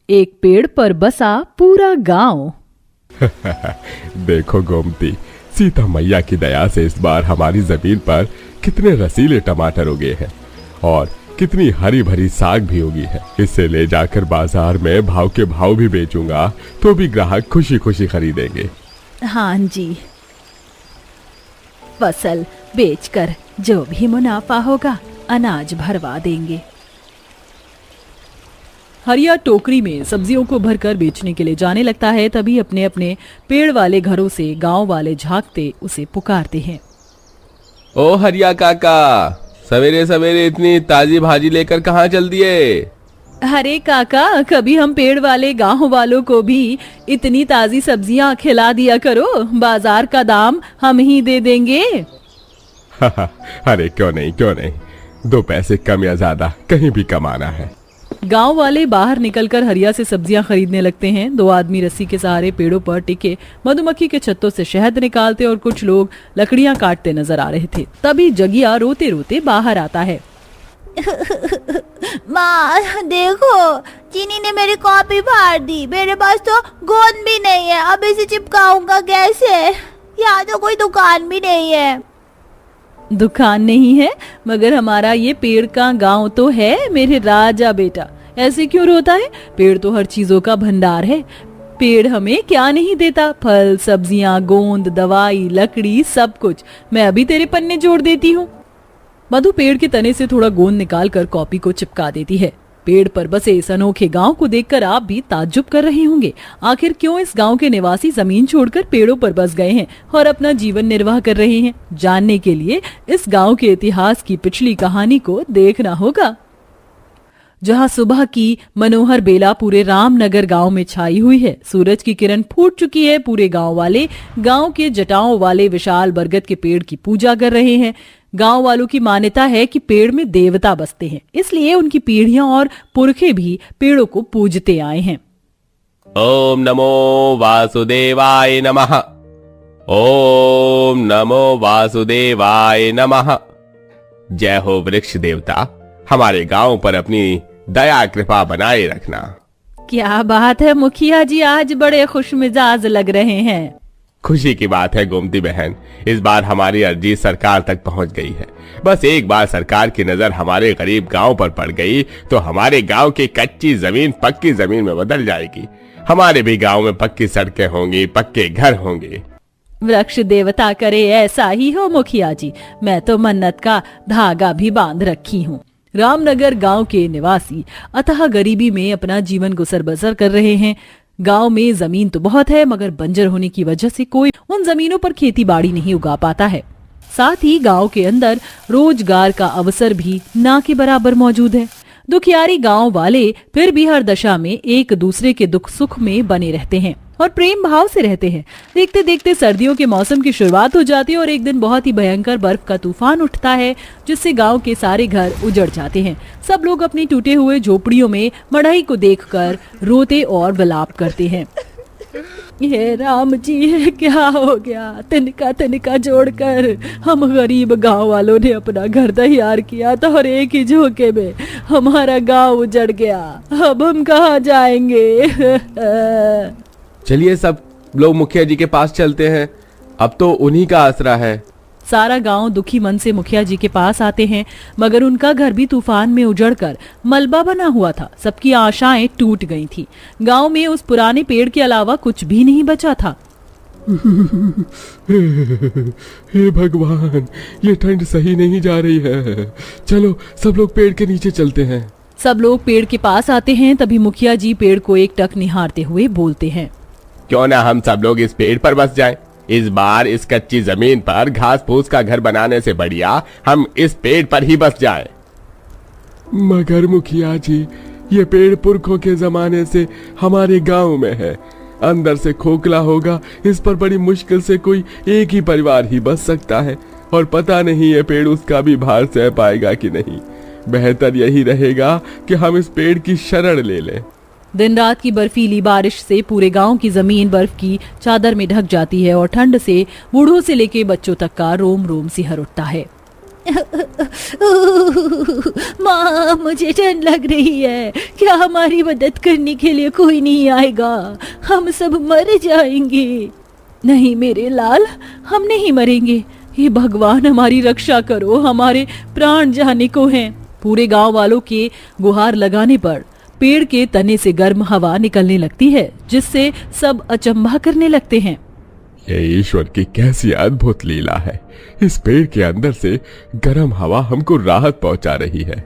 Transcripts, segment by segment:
एक पेड़ पर बसा पूरा गांव। देखो गोमती, सीता मैया की दया से इस बार हमारी जमीन पर कितने रसीले टमाटर उगे हैं और कितनी हरी भरी साग भी उगी है। इसे ले जाकर बाजार में भाव के भाव भी बेचूंगा तो भी ग्राहक खुशी खुशी खरीदेंगे। हाँ जी, फसल बेचकर जो भी मुनाफा होगा अनाज भरवा देंगे। हरिया टोकरी में सब्जियों को भरकर बेचने के लिए जाने लगता है। तभी अपने अपने पेड़ वाले घरों से गांव वाले झांकते उसे पुकारते हैं। ओ हरिया काका, सवेरे सवेरे इतनी ताजी भाजी लेकर कहाँ चल दिए? अरे काका, कभी हम पेड़ वाले गांव वालों को भी इतनी ताजी सब्जियां खिला दिया करो, बाजार का दाम हम ही दे देंगे। अरे क्यों नहीं, 2 पैसे कम या ज्यादा कहीं भी कमाना है। गांव वाले बाहर निकलकर हरिया से सब्जियां खरीदने लगते हैं। 2 आदमी रस्सी के सहारे पेड़ों पर टिके मधुमक्खी के छत्तों से शहद निकालते और कुछ लोग लकड़ियां काटते नजर आ रहे थे। तभी जगिया रोते रोते बाहर आता है। माँ देखो, चीनी ने मेरी कॉपी फाड़ दी। मेरे पास तो गोंद भी नहीं है, अब इसे चिपकाऊंगा कैसे? यहाँ तो कोई दुकान भी नहीं है। दुकान नहीं है मगर हमारा ये पेड़ का गांव तो है मेरे राजा बेटा। ऐसे क्यों रोता है? पेड़ तो हर चीजों का भंडार है। पेड़ हमें क्या नहीं देता? फल, सब्जियां, गोंद, दवाई, लकड़ी, सब कुछ। मैं अभी तेरे पन्ने जोड़ देती हूँ। मधु पेड़ के तने से थोड़ा गोंद निकाल कर कॉपी को चिपका देती है। पेड़ पर बसे इस अनोखे गांव को देखकर आप भी ताज्जुब कर रहे होंगे। आखिर क्यों इस गांव के निवासी जमीन छोड़कर पेड़ों पर बस गए हैं और अपना जीवन निर्वाह कर रहे हैं? जानने के लिए इस गांव के इतिहास की पिछली कहानी को देखना होगा। जहां सुबह की मनोहर बेला पूरे रामनगर गांव में छाई हुई है। सूरज की किरण फूट चुकी है। पूरे गांव वाले गांव के जटाओं वाले विशाल बरगद के पेड़ की पूजा कर रहे हैं। गांव वालों की मान्यता है कि पेड़ में देवता बसते हैं, इसलिए उनकी पीढ़ियां और पुरखे भी पेड़ों को पूजते आए हैं। ओम नमो वासुदेवाय नमः। ओम नमो वासुदेवाय नमः। जय हो वृक्ष देवता, हमारे गांव पर अपनी दया कृपा बनाए रखना। क्या बात है मुखिया जी, आज बड़े खुश मिजाज लग रहे हैं। खुशी की बात है गोमती बहन, इस बार हमारी अर्जी सरकार तक पहुंच गई है। बस एक बार सरकार की नजर हमारे गरीब गांव पर पड़ गई तो हमारे गांव की कच्ची जमीन पक्की जमीन में बदल जाएगी। हमारे भी गांव में पक्की सड़कें होंगी, पक्के घर होंगे। वृक्ष देवता करे ऐसा ही हो मुखिया जी। मैं तो मन्नत का धागा भी बांध रखी हूँ। रामनगर गांव के निवासी अतः गरीबी में अपना जीवन गुजर बसर कर रहे हैं। गांव में जमीन तो बहुत है मगर बंजर होने की वजह से कोई उन जमीनों पर खेती बाड़ी नहीं उगा पाता है। साथ ही गांव के अंदर रोजगार का अवसर भी ना के बराबर मौजूद है। दुखियारी गांव वाले फिर भी हर दशा में एक दूसरे के दुख सुख में बने रहते हैं और प्रेम भाव से रहते हैं। देखते देखते सर्दियों के मौसम की शुरुआत हो जाती है और एक दिन बहुत ही भयंकर बर्फ का तूफान उठता है जिससे गांव के सारे घर उजड़ जाते हैं। सब लोग अपनी टूटे हुए झोपड़ियों में मड़ई को देखकर रोते और विलाप करते हैं। ये राम जी, ये क्या हो गया? तिनका तिनका जोड़कर हम गरीब गांव वालों ने अपना घर तैयार किया था और एक ही झोंके में हमारा गांव उजड़ गया। अब हम कहाँ जाएंगे? चलिए सब लोग मुखिया जी के पास चलते हैं, अब तो उन्हीं का आसरा है। सारा गांव दुखी मन से मुखिया जी के पास आते हैं मगर उनका घर भी तूफान में उजड़कर मलबा बना हुआ था। सबकी आशाएं टूट गई थी। गांव में उस पुराने पेड़ के अलावा कुछ भी नहीं बचा था। हे भगवान, ये ठंड सही नहीं जा रही है। चलो सब लोग पेड़ के नीचे चलते हैं। सब लोग पेड़ के पास आते हैं। तभी मुखिया जी पेड़ को एकटक निहारते हुए बोलते हैं, क्यों ना हम सब लोग इस पेड़ पर बस जाएं? इस बार इस कच्ची जमीन पर घास फूस का घर बनाने से बढ़िया हम इस पेड़ पर ही बस जाएं। मगर मुखिया जी, ये पेड़ पुरखों के जमाने से हमारे गांव में है। अंदर से खोखला होगा, इस पर बड़ी मुश्किल से कोई एक ही परिवार ही बस सकता है और पता नहीं ये पेड़ उसका भी भार सह पाएगा कि नहीं। बेहतर यही रहेगा कि हम इस पेड़ की शरण ले लें। दिन रात की बर्फीली बारिश से पूरे गांव की जमीन बर्फ की चादर में ढक जाती है और ठंड से बूढ़ों से लेके बच्चों तक का रोम रोम सिहर उठता है। माँ, मुझे डर लग रही है। क्या हमारी मदद करने के लिए कोई नहीं आएगा? हम सब मर जाएंगे। नहीं मेरे लाल, हम नहीं मरेंगे। हे भगवान, हमारी रक्षा करो, हमारे प्राण जाने को हैं। पूरे गांव वालों के गुहार लगाने पर पेड़ के तने से गर्म हवा निकलने लगती है, जिससे सब अचंभा करने लगते हैं। ये ईश्वर की कैसी अद्भुत लीला है। इस पेड़ के अंदर से गर्म हवा हमको राहत पहुंचा रही है।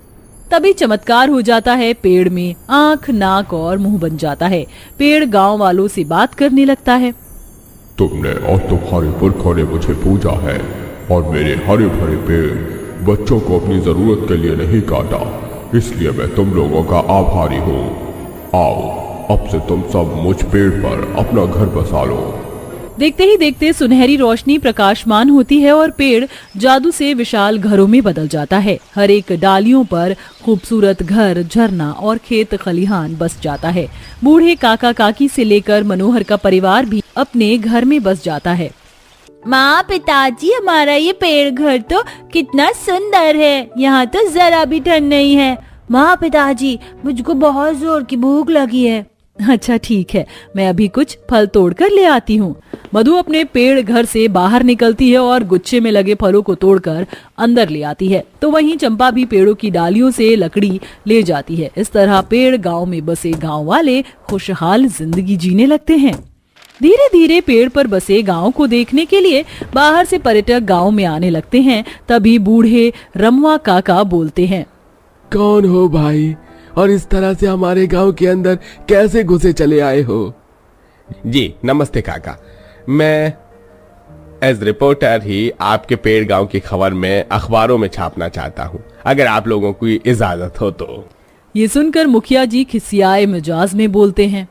तभी चमत्कार हो जाता है। पेड़ में आंख, नाक और मुंह बन जाता है। पेड़ गांव वालों से बात करने लगता है। तुमने और तुम्हारे पुरखों ने मुझे पूजा है और मेरे हरे भरे पेड़ बच्चों को अपनी जरूरत के लिए नहीं काटा, इसलिए मैं तुम लोगों का आभारी हूँ। आओ, अब से तुम सब मुझ पेड़ पर अपना घर बसा लो। देखते ही देखते सुनहरी रोशनी प्रकाशमान होती है और पेड़ जादू से विशाल घरों में बदल जाता है। हर एक डालियों पर खूबसूरत घर, झरना और खेत खलिहान बस जाता है। बूढ़े काका काकी से लेकर मनोहर का परिवार भी अपने घर में बस जाता है। माँ, पिताजी, हमारा ये पेड़ घर तो कितना सुंदर है। यहाँ तो जरा भी ठंड नहीं है। माँ, पिताजी, मुझको बहुत जोर की भूख लगी है। अच्छा ठीक है, मैं अभी कुछ फल तोड़कर ले आती हूँ। मधु अपने पेड़ घर से बाहर निकलती है और गुच्छे में लगे फलों को तोड़कर अंदर ले आती है। तो वहीं चंपा भी पेड़ों की डालियों से लकड़ी ले जाती है। इस तरह पेड़ गांव में बसे गांव वाले खुशहाल जिंदगी जीने लगते हैं। धीरे धीरे पेड़ पर बसे गांव को देखने के लिए बाहर से पर्यटक गांव में आने लगते हैं। तभी बूढ़े रमवा काका बोलते हैं। कौन हो भाई, और इस तरह से हमारे गांव के अंदर कैसे घुसे चले आए हो? जी नमस्ते काका, मैं एज रिपोर्टर ही आपके पेड़ गांव की खबर में अखबारों में छापना चाहता हूं, अगर आप लोगों की इजाजत हो तो। ये सुनकर मुखिया जी खिसियाए मिजाज में बोलते हैं।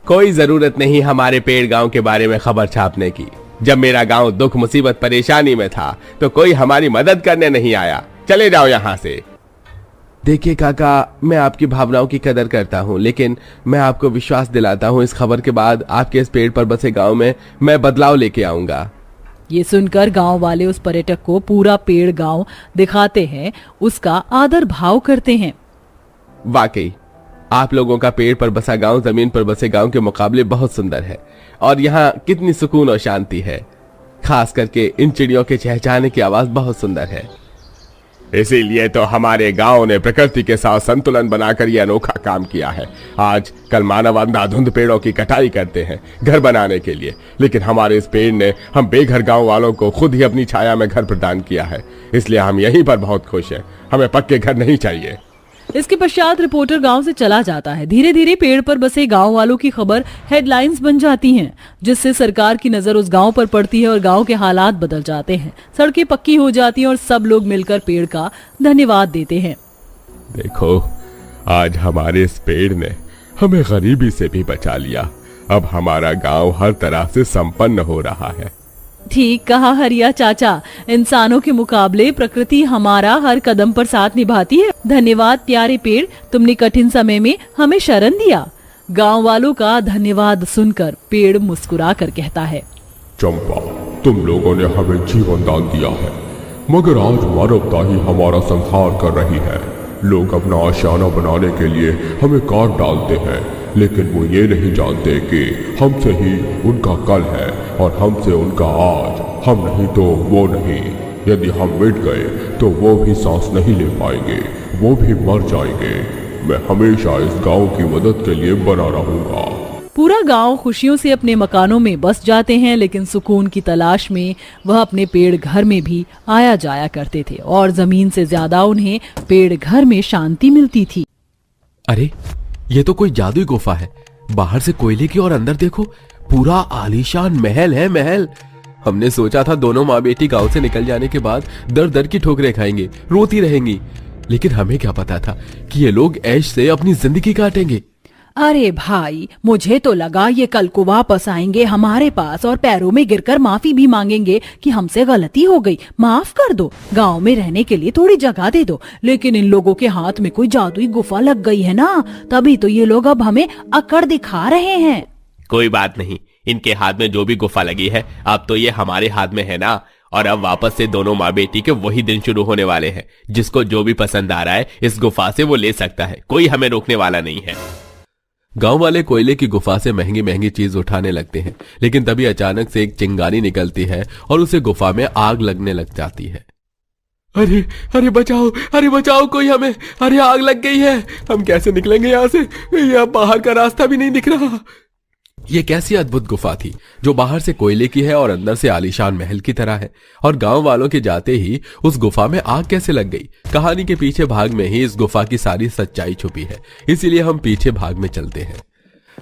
कोई जरूरत नहीं हमारे पेड़ गांव के बारे में खबर छापने की। जब मेरा गांव दुख मुसीबत परेशानी में था तो कोई हमारी मदद करने नहीं आया। चले जाओ यहाँ से। देखिए काका, मैं आपकी भावनाओं की कदर करता हूँ, लेकिन मैं आपको विश्वास दिलाता हूँ इस खबर के बाद आपके इस पेड़ पर बसे गांव में मैं बदलाव लेके आऊंगा। ये सुनकर गांव वाले उस पर्यटक को पूरा पेड़ गांव दिखाते हैं, उसका आदर भाव करते हैं। वाकई आप लोगों का पेड़ पर बसा गांव जमीन पर बसे गांव के मुकाबले बहुत सुंदर है और यहाँ कितनी सुकून और शांति है। खास करके इन चिड़ियों के चहचहाने की आवाज बहुत सुंदर है। इसीलिए तो हमारे गांव ने प्रकृति के साथ संतुलन बनाकर यह अनोखा काम किया है। आज कल मानव अंधाधुंध पेड़ों की कटाई करते हैं घर बनाने के लिए, लेकिन हमारे इस पेड़ ने हम बेघर गांव वालों को खुद ही अपनी छाया में घर प्रदान किया है। इसलिए हम यहीं पर बहुत खुश हैं। हमें पक्के घर नहीं चाहिए। इसके पश्चात रिपोर्टर गांव से चला जाता है। धीरे धीरे पेड़ पर बसे गांव वालों की खबर हेडलाइंस बन जाती हैं, जिससे सरकार की नजर उस गांव पर पड़ती है और गांव के हालात बदल जाते हैं। सड़कें पक्की हो जाती हैं और सब लोग मिलकर पेड़ का धन्यवाद देते हैं। देखो, आज हमारे इस पेड़ ने हमें गरीबी से भी बचा लिया। अब हमारा गांव हर तरह से संपन्न हो रहा है। ठीक कहा हरिया चाचा, इंसानों के मुकाबले प्रकृति हमारा हर कदम पर साथ निभाती है। धन्यवाद प्यारे पेड़, तुमने कठिन समय में हमें शरण दिया। गांव वालों का धन्यवाद सुनकर पेड़ मुस्कुरा कर कहता है, चंपा, तुम लोगों ने हमें जीवन दान दिया है, मगर आज मानवता ही हमारा संहार कर रही है। लोग अपना आशियाना बनाने के लिए हमें काट डालते हैं, लेकिन वो ये नहीं जानते कि हमसे ही उनका कल है और हमसे उनका आज। हम नहीं तो वो नहीं। यदि हम मिट गए तो वो भी सांस नहीं ले पाएंगे, वो भी मर जाएंगे। मैं हमेशा इस गांव की मदद के लिए बना रहूंगा। पूरा गांव खुशियों से अपने मकानों में बस जाते हैं, लेकिन सुकून की तलाश में वह अपने पेड़ घर में भी आया जाया करते थे और जमीन से ज्यादा उन्हें पेड़ घर में शांति मिलती थी। अरे, ये तो कोई जादुई गुफा है। बाहर से कोयले की और अंदर देखो, पूरा आलीशान महल है। महल। हमने सोचा था दोनों माँ बेटी गांव से निकल जाने के बाद दर दर की ठोकरें खाएंगे, रोती रहेंगी, लेकिन हमें क्या पता था कि ये लोग ऐश से अपनी जिंदगी काटेंगे। अरे भाई, मुझे तो लगा ये कल को वापस आएंगे हमारे पास और पैरों में गिरकर माफी भी मांगेंगे कि हमसे गलती हो गई, माफ कर दो, गांव में रहने के लिए थोड़ी जगह दे दो। लेकिन इन लोगों के हाथ में कोई जादुई गुफा लग गई है ना, तभी तो ये लोग अब हमें अकड़ दिखा रहे हैं। कोई बात नहीं, इनके हाथ में जो भी गुफा लगी है अब तो ये हमारे हाथ में है ना, और अब वापस से दोनों माँ बेटी के वही दिन शुरू होने वाले हैं। जिसको जो भी पसंद आ रहा है इस गुफा से वो ले सकता है, कोई हमें रोकने वाला नहीं है। गांव वाले कोयले की गुफा से महंगी महंगी चीज उठाने लगते हैं, लेकिन तभी अचानक से एक चिंगारी निकलती है और उसे गुफा में आग लगने लग जाती है। अरे अरे बचाओ, अरे बचाओ कोई हमें, अरे आग लग गई है, हम कैसे निकलेंगे यहाँ से? यहाँ बाहर का रास्ता भी नहीं दिख रहा। ये कैसी अद्भुत गुफा थी जो बाहर से कोयले की है और अंदर से आलीशान महल की तरह है, और गांव वालों के जाते ही उस गुफा में आग कैसे लग गई? कहानी के पीछे भाग में ही इस गुफा की सारी सच्चाई छुपी है, इसीलिए हम पीछे भाग में चलते हैं।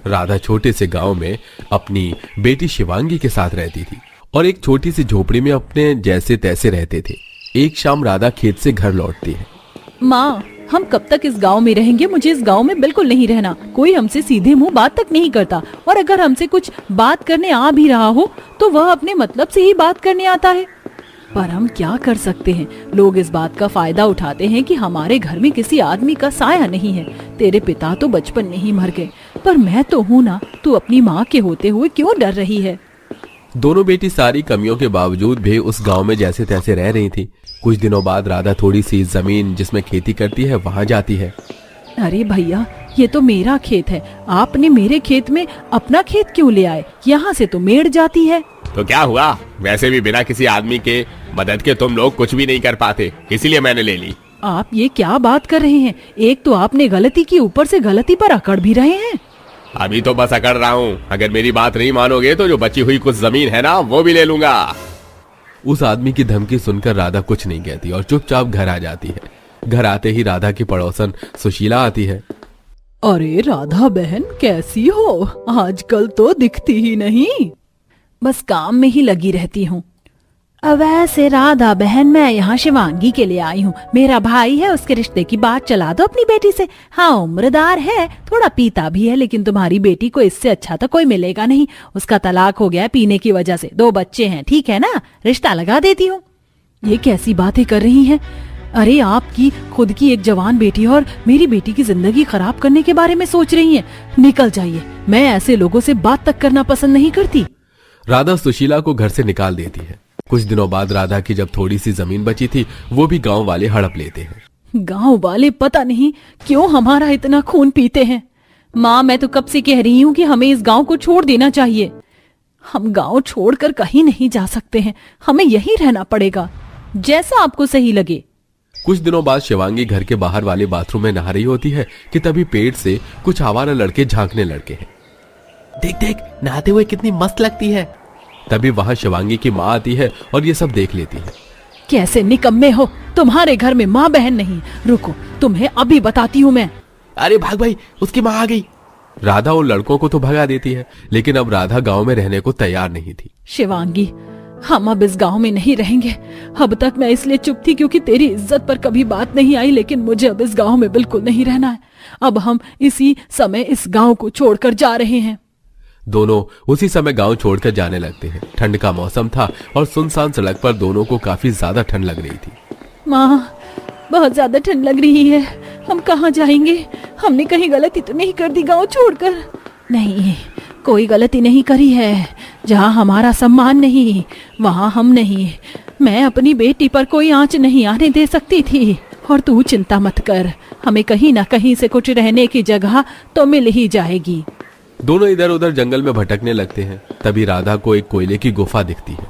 राधा छोटे से गांव में अपनी बेटी शिवांगी के साथ रहती थी और एक छोटी सी झोपड़ी में अपने जैसे तैसे रहते थे। एक शाम राधा खेत से घर लौटती है। माँ, हम कब तक इस गांव में रहेंगे? मुझे इस गांव में बिल्कुल नहीं रहना। कोई हमसे सीधे मुंह बात तक नहीं करता, और अगर हमसे कुछ बात करने आ भी रहा हो तो वह अपने मतलब से ही बात करने आता है। पर हम क्या कर सकते हैं? लोग इस बात का फायदा उठाते हैं कि हमारे घर में किसी आदमी का साया नहीं है। तेरे पिता तो बचपन में ही मर गए, पर मैं तो हूँ ना। तू अपनी माँ के होते हुए क्यों डर रही है? दोनों बेटी सारी कमियों के बावजूद भी उस गांव में जैसे तैसे रह रही थी। कुछ दिनों बाद राधा थोड़ी सी जमीन जिसमें खेती करती है वहां जाती है। अरे भैया, ये तो मेरा खेत है, आपने मेरे खेत में अपना खेत क्यों ले आए? यहाँ से तो मेड़ जाती है। तो क्या हुआ? वैसे भी बिना किसी आदमी के मदद के तुम लोग कुछ भी नहीं कर पाते, इसीलिए मैंने ले ली। आप ये क्या बात कर रहे हैं? एक तो आपने गलती की, ऊपर से गलती पर अकड़ भी रहे हैं। अभी तो बस अकड़ रहा हूँ, अगर मेरी बात नहीं मानोगे तो जो बची हुई कुछ जमीन है ना वो भी ले लूंगा। उस आदमी की धमकी सुनकर राधा कुछ नहीं कहती और चुपचाप घर आ जाती है। घर आते ही राधा की पड़ोसन सुशीला आती है। अरे राधा बहन, कैसी हो? आजकल तो दिखती ही नहीं। बस काम में ही लगी रहती हूँ। वैसे राधा बहन, मैं यहाँ शिवांगी के लिए आई हूँ। मेरा भाई है, उसके रिश्ते की बात चला दो अपनी बेटी से। हाँ, उम्रदार है, थोड़ा पीता भी है, लेकिन तुम्हारी बेटी को इससे अच्छा तो कोई मिलेगा नहीं। उसका तलाक हो गया है पीने की वजह से, 2 बच्चे हैं, ठीक है ना? रिश्ता लगा देती हूँ। ये कैसी बातें कर रही हैं? अरे आपकी खुद की एक जवान बेटी और मेरी बेटी की जिंदगी खराब करने के बारे में सोच रही हैं। निकल जाइए, मैं ऐसे लोगों से बात तक करना पसंद नहीं करती। राधा सुशीला को घर से निकाल देती है। कुछ दिनों बाद राधा की जब थोड़ी सी जमीन बची थी वो भी गांव वाले हड़प लेते हैं। गांव वाले पता नहीं क्यों हमारा इतना खून पीते हैं। माँ, मैं तो कब से कह रही हूँ कि हमें इस गांव को छोड़ देना चाहिए। हम गांव छोड़कर कहीं नहीं जा सकते हैं, हमें यहीं रहना पड़ेगा, जैसा आपको सही लगे। कुछ दिनों बाद शिवांगी घर के बाहर वाले बाथरूम में नहा रही होती है कि तभी पेड़ से कुछ आवारा लड़के झांकने लड़के हैं। देख देख, नहाते हुए कितनी मस्त लगती है। तभी वहां शिवांगी की माँ आती है और ये सब देख लेती है। कैसे निकम्मे हो, तुम्हारे घर में माँ बहन नहीं। रुको, तुम्हें अभी बताती हूँ मैं। अरे भाग भाई, उसकी माँ आ गई। राधा उन लड़कों को तो भगा देती है, लेकिन अब राधा गांव में रहने को तैयार नहीं थी। शिवांगी, हम अब इस गांव में नहीं रहेंगे। अब तक मैं इसलिए चुप थी क्योंकि तेरी इज्जत पर कभी बात नहीं आई, लेकिन मुझे अब इस गांव में बिल्कुल नहीं रहना है। अब हम इसी समय इस गांव को छोड़कर जा रहे हैं। दोनों उसी समय गांव छोड़कर जाने लगते हैं। ठंड का मौसम था और सुनसान सड़क पर दोनों को काफी ज्यादा ठंड लग रही थी। माँ, बहुत ज्यादा ठंड लग रही है, हम कहाँ जाएंगे? हमने कहीं गलती तो नहीं कर दी गांव छोड़कर? नहीं, कोई गलती नहीं करी है। जहाँ हमारा सम्मान नहीं, वहाँ हम नहीं। मैं अपनी बेटी पर कोई आंच नहीं आने दे सकती थी। और तू चिंता मत कर, हमें कहीं ना कहीं से कुछ रहने की जगह तो मिल ही जाएगी। दोनों इधर उधर जंगल में भटकने लगते हैं। तभी राधा को एक कोयले की गुफा दिखती है।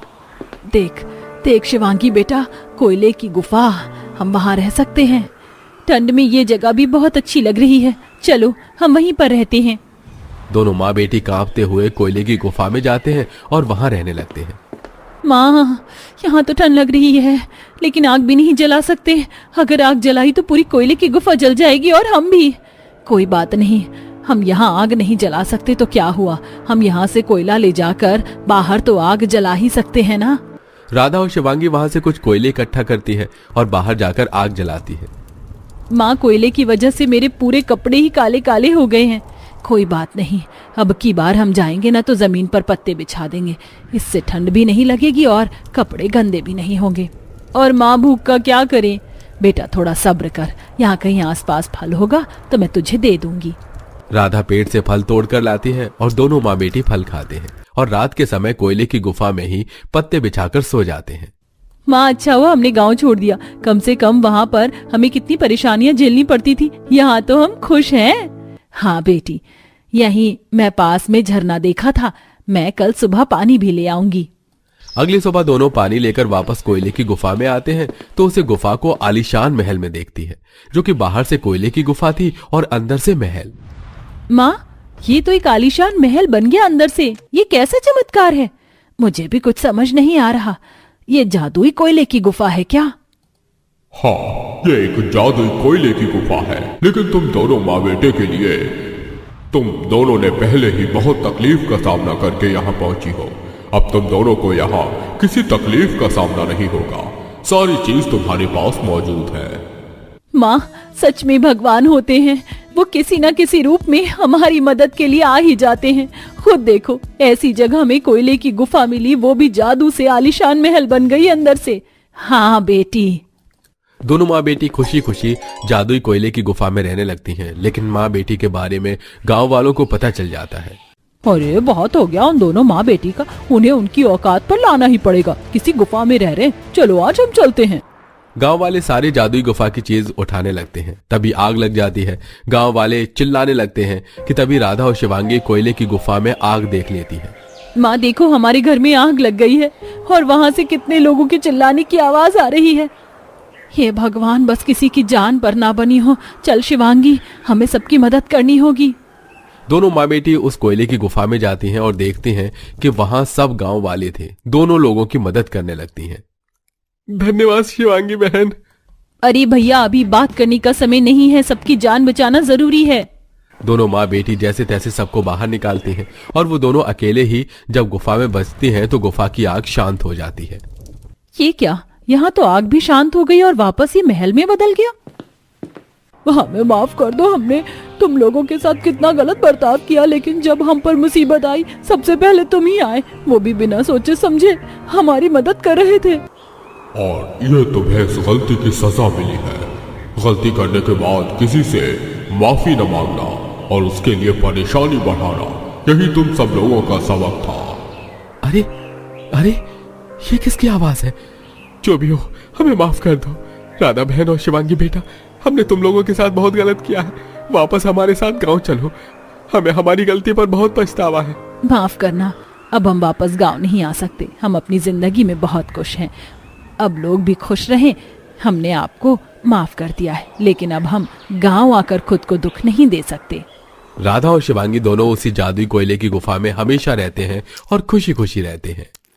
देख देख शिवांगी बेटा, कोयले की गुफा, हम वहाँ रह सकते हैं। ठंड में ये जगह भी बहुत अच्छी लग रही है, चलो हम वहीं पर रहते हैं। दोनों माँ बेटी कांपते हुए कोयले की गुफा में जाते हैं और वहां रहने लगते हैं। माँ, यहाँ तो ठंड लग रही है, लेकिन आग भी नहीं जला सकते। अगर आग जलाई तो पूरी कोयले की गुफा जल जाएगी और हम भी। कोई बात नहीं, हम यहाँ आग नहीं जला सकते तो क्या हुआ, हम यहाँ से कोयला ले जाकर बाहर तो आग जला ही सकते हैं ना। राधा और शिवांगी वहां से कुछ कोयले इकट्ठा करती है और बाहर जाकर आग जलाती है। माँ, कोयले की वजह से मेरे पूरे कपड़े ही काले काले हो गए हैं। कोई बात नहीं, अब की बार हम जाएंगे ना तो जमीन पर पत्ते बिछा देंगे, इससे ठंड भी नहीं लगेगी और कपड़े गंदे भी नहीं होंगे। और माँ, भूख का क्या करें? बेटा थोड़ा सब्र कर, यहाँ कहीं आसपास फल होगा तो मैं तुझे दे दूंगी। राधा पेड़ से फल तोड़कर लाती है और दोनों माँ बेटी फल खाते हैं और रात के समय कोयले की गुफा में ही पत्ते बिछाकर सो जाते हैं। माँ अच्छा हुआ हमने गांव छोड़ दिया, कम से कम वहाँ पर हमें कितनी परेशानियां झेलनी पड़ती थी, यहाँ तो हम खुश हैं। हाँ बेटी, यहीं मैं पास में झरना देखा था, मैं कल सुबह पानी भी ले आऊंगी। अगली सुबह दोनों पानी लेकर वापस कोयले की गुफा में आते हैं तो उसे गुफा को आलीशान महल में देखती है, जो कि बाहर से कोयले की गुफा थी और अंदर से महल। माँ ये तो एक आलीशान महल बन गया अंदर से, ये कैसा चमत्कार है? मुझे भी कुछ समझ नहीं आ रहा, ये जादुई कोयले की गुफा है क्या? हाँ, ये एक जादुई कोयले की गुफा है, लेकिन तुम दोनों माँ बेटे के लिए तुम दोनों ने पहले ही बहुत तकलीफ का सामना करके यहाँ पहुंची हो। अब तुम दोनों को यहाँ किसी तकलीफ का सामना नहीं होगा, सारी चीज तुम्हारे पास मौजूद है। माँ सच में भगवान होते हैं, वो किसी न किसी रूप में हमारी मदद के लिए आ ही जाते हैं। खुद देखो, ऐसी जगह में कोयले की गुफा मिली, वो भी जादू से आलीशान महल बन गई अंदर से। हाँ बेटी। दोनों माँ बेटी खुशी खुशी जादुई कोयले की गुफा में रहने लगती हैं, लेकिन माँ बेटी के बारे में गांव वालों को पता चल जाता है। अरे बहुत हो गया उन दोनों माँ बेटी का, उन्हें उनकी औकात पर लाना ही पड़ेगा, किसी गुफा में रह रहे। चलो आज हम चलते हैं। गांव वाले सारे जादुई गुफा की चीज उठाने लगते हैं, तभी आग लग जाती है। गांव वाले चिल्लाने लगते हैं कि तभी राधा और शिवांगी कोयले की गुफा में आग देख लेती है। माँ देखो, हमारे घर में आग लग गई है और वहाँ से कितने लोगों की चिल्लाने की आवाज आ रही है। हे भगवान, बस किसी की जान पर ना बनी हो। चल शिवांगी, हमें सबकी मदद करनी होगी। दोनों माँ बेटी उस कोयले की गुफा में जाती हैं और देखती हैं कि वहां सब गांव वाले थे। दोनों लोगों की मदद करने लगती हैं। धन्यवाद शिवांगी बहन। अरे भैया, अभी बात करने का समय नहीं है, सबकी जान बचाना जरूरी है। दोनों माँ बेटी जैसे तैसे सबको बाहर निकालती हैं और वो दोनों अकेले ही जब गुफा में बचती हैं तो गुफा की आग शांत हो जाती है। ये क्या, यहाँ तो आग भी शांत हो गई और वापस ये महल में बदल गया। हमें माफ कर दो, हमने तुम लोगों के साथ कितना गलत बर्ताव किया, लेकिन जब हम पर मुसीबत आई सबसे पहले तुम ही आए, वो भी बिना सोचे समझे हमारी मदद कर रहे थे। और ये तुम्हें इस गलती की सजा मिली है। गलती करने के बाद किसी से माफी न मांगना और उसके लिए परेशानी बढ़ाना, यही तुम सब लोगों का सबक था। अरे अरे, ये किसकी आवाज है? जो भी हो, हमें माफ कर दो। राधा बहन और शिवांगी बेटा, हमने तुम लोगों के साथ बहुत गलत किया है, वापस हमारे साथ गांव चलो, हमें हमारी गलती पर बहुत पछतावा है। माफ करना, अब हम वापस गांव नहीं आ सकते। हम अपनी जिंदगी में बहुत खुश हैं, अब लोग भी खुश रहें। हमने आपको माफ कर दिया है, लेकिन अब हम गांव आकर खुद को दुख नहीं दे सकते। राधा और शिवांगी दोनों उसी जादुई कोयले की गुफा में हमेशा रहते हैं और खुशी खुशी रहते हैं।